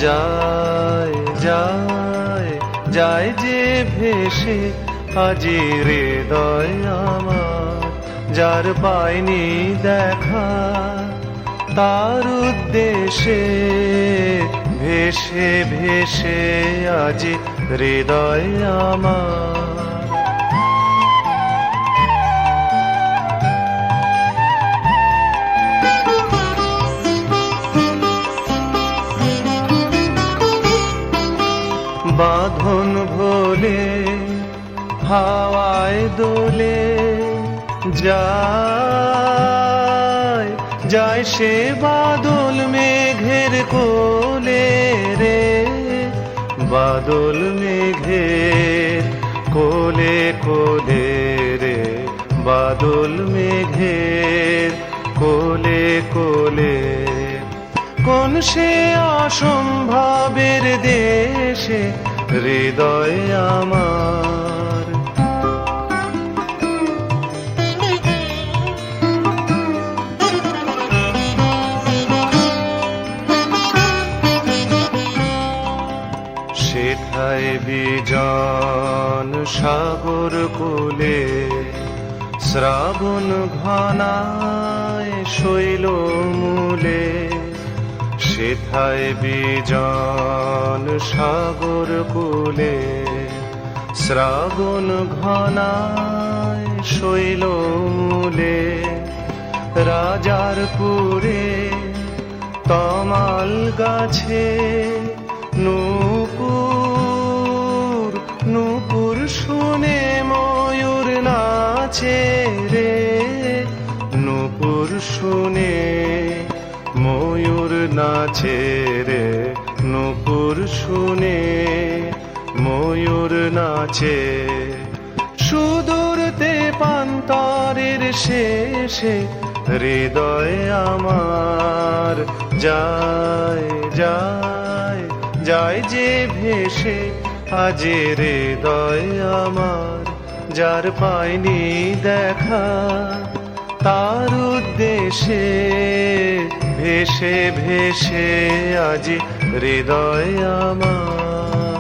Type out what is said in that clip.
যায় যায় যায় যে ভেসে আজি হৃদয় আমার, যার পাইনি দেখা তার উদ্দেশে ভেসে ভেসে আজি হৃদয় আমার। বাঁধন ভোলে হাওয়ায় দোলে যায় যায় সে বাদল মেঘের কোলে রে, বাদল মেঘের কোলে কোলে রে, বাদল মেঘের কোলে কোলে। কোন সে অসম্ভবের দেশে হৃদয় আমার, সেথায় বিজন সাগর কূলে শ্রাবণ ঘনায় শৈল মূলে, সেথায় বিজন সাগর কূলে শ্রাবণ ঘনায় শৈল মূলে। রাজারপুরে তমাল গাছে নূপুর নূপুর শুনে ময়ূর নাচে রে, নূপুর শুনে ময়ূর নাচে রে, নূপুর শুনে ময়ূর নাচে। সুদূর তেপান্তরের শেষে হৃদয় আমার যায় যায় যায় যে ভেসে আজি হৃদয় আমার, যার পাইনি দেখা তার উদ্দেশে ভেসে ভেসে আজি হৃদয় আমার।